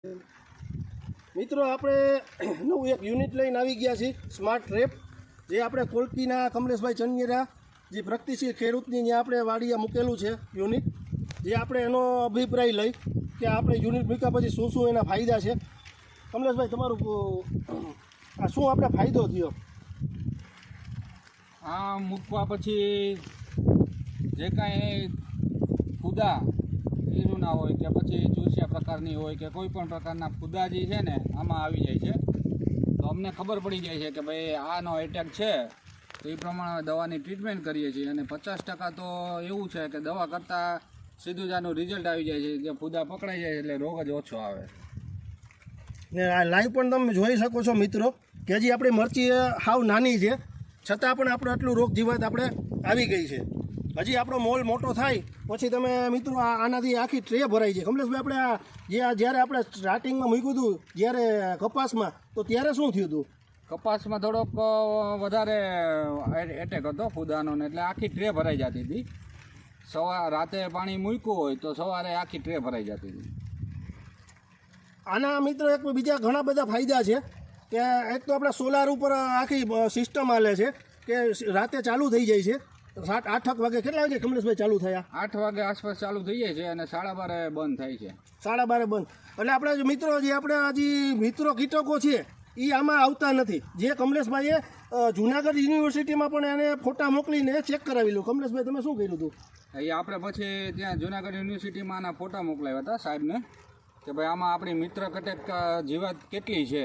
મિત્રો આપણે નવું એક યુનિટ લઈને આવી ગયા છીએ સ્માર્ટ ટ્રેપ, જે આપણે કોલકીના કમલેશભાઈ ચનિયરા જે પ્રગતિશીલ ખેડૂતની ત્યાં આપણે વાડીએ મૂકેલું છે યુનિટ, જે આપણે એનો અભિપ્રાય લઈ કે આપણે યુનિટ મૂક્યા પછી શું શું એના ફાયદા છે. કમલેશભાઈ, તમારું આ શું આપણે ફાયદો થયો? આ મૂકવા પછી જે કાંઈ ફૂદા ઈરુના હોય કે પછી ચૂસિયા પ્રકારની હોય કે કોઈ પણ પ્રકારના ફૂદા જે છે ને આમાં આવી જાય છે, તો અમને ખબર પડી જાય છે કે ભાઈ આનો એટેક છે, તો એ પ્રમાણે દવાની ટ્રીટમેન્ટ કરીએ છીએ. અને 50% તો એવું છે કે દવા કરતાં સીધું જ આનું રિઝલ્ટ આવી જાય છે, કે ફૂદા પકડાઈ જાય એટલે રોગ જ ઓછો આવે. ને આ લાઈવ પણ તમે જોઈ શકો છો મિત્રો કે હજી આપણી મરચી હાવ નાની છે, છતાં પણ આપણે આટલું રોગ જીવાત આપણે આવી ગઈ છે. હજી આપણો મોલ મોટો થાય પછી તમે મિત્રો આનાથી આખી ટ્રે ભરાઈ છે. કમલેશભાઈ, આપણે જ્યારે આપણે સ્ટાર્ટિંગમાં મૂક્યું હતું જ્યારે કપાસમાં, તો ત્યારે શું થયું હતું? કપાસમાં થોડોક વધારે એટેક હતો ફૂદાનો, ને એટલે આખી ટ્રે ભરાઈ જતી હતી. રાતે પાણી મૂક્યું હોય તો સવારે આખી ટ્રે ભરાઈ જતી હતી. આના મિત્રો એક બીજા ઘણા બધા ફાયદા છે કે એક તો આપણે સોલાર ઉપર આખી સિસ્ટમ હાલે છે કે રાતે ચાલુ થઈ જાય છે. 7-8 વાગે, કેટલા વાગે કમલેશભાઈ ચાલુ થયા? 8 વાગે આસપાસ ચાલુ થઈ જાય છે અને 12:30 બંધ થાય છે. 12:30 બંધ. એટલે આપણે મિત્રો જે આપણે હજી મિત્રો કીટકો છે એ આમાં આવતા નથી. જે કમલેશભાઈએ જુનાગઢ યુનિવર્સિટીમાં પણ એને ફોટા મોકલીને ચેક કરાવી લો. કમલેશભાઈ, તમે શું કર્યું હતું? એ આપણે પછી ત્યાં જુનાગઢ યુનિવર્સિટીમાં આના ફોટા મોકલાવ્યા હતા સાહેબને, કે ભાઈ આમાં આપણી મિત્ર કટેક જીવાત કેટલી છે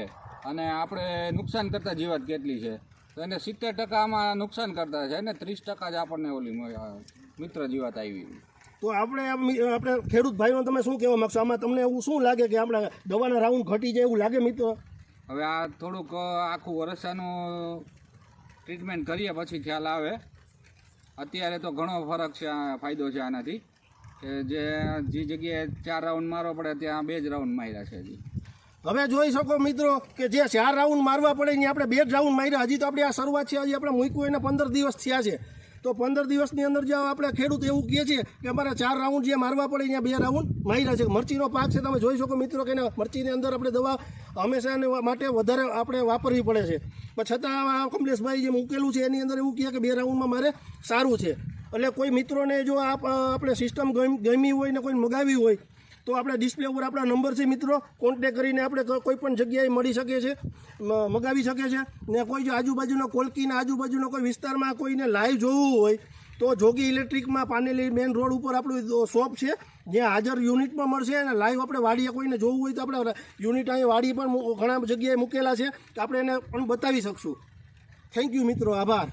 અને આપણે નુકસાન કરતા જીવાત કેટલી છે. તો એને 70% આમાં નુકસાન કરતા છે ને 30% જ આપણને ઓલી મિત્ર જીવાત આવી. તો આપણે ખેડૂત ભાઈઓ તમે શું કહેવા માગશો? આમાં તમને એવું શું લાગે કે આપણે દવાના રાઉન્ડ ઘટી જાય એવું લાગે મિત્રો? હવે આ થોડુંક આખું વર્ષાનું ટ્રીટમેન્ટ કરીએ પછી ખ્યાલ આવે. અત્યારે તો ઘણો ફરક છે, ફાયદો છે આનાથી, કે જે જગ્યાએ 4 રાઉન્ડ મારવા પડે ત્યાં 2 જ રાઉન્ડ માર્યા છે હજી. હવે જોઈ શકો મિત્રો કે જે 4 રાઉન્ડ મારવા પડે ને આપણે 2 જ રાઉન્ડ માર્યા. હજી તો આપણી આ શરૂઆત છે, હજી આપણે મૂક્યું એને 15 દિવસ થયા છે. તો 15 દિવસની અંદર જો આપણે ખેડૂત એવું કહે છે કે અમારે 4 રાઉન્ડ જે મારવા પડે ત્યાં 2 રાઉન્ડ માર્યા છે. મરચીનો પાક છે, તમે જોઈ શકો મિત્રો કે મરચીની અંદર આપણે દવા હંમેશા માટે વધારે આપણે વાપરવી પડે છે, પણ છતાં આ કમલેશભાઈ જે મૂકેલું છે એની અંદર એવું કહે કે 2 રાઉન્ડમાં મારે સારું છે. એટલે કોઈ મિત્રોને જો આપણે સિસ્ટમ ગમી હોય ને કોઈ મગાવી હોય તો આપણે ડિસ્પ્લે ઉપર આપણા નંબર છે મિત્રો, કોન્ટેક કરીને આપણે કોઈ પણ જગ્યાએ મળી શકે છે, મગાવી શકે છે. ને કોઈ જો આજુબાજુનો કોલકીના આજુબાજુનો કોઈ વિસ્તારમાં કોઈને લાઈવ જોવું હોય તો જોગી ઇલેક્ટ્રિકમાં પાનેલી મેઇન રોડ ઉપર આપણું શોપ છે, જ્યાં હાજર યુનિટમાં મળશે. અને લાઈવ આપણે વાડીએ કોઈને જોવું હોય તો આપણે યુનિટ અહીં વાડી પણ ઘણા જગ્યાએ મૂકેલા છે, તો આપણે એને પણ બતાવી શકશું. થેન્ક યુ મિત્રો, આભાર.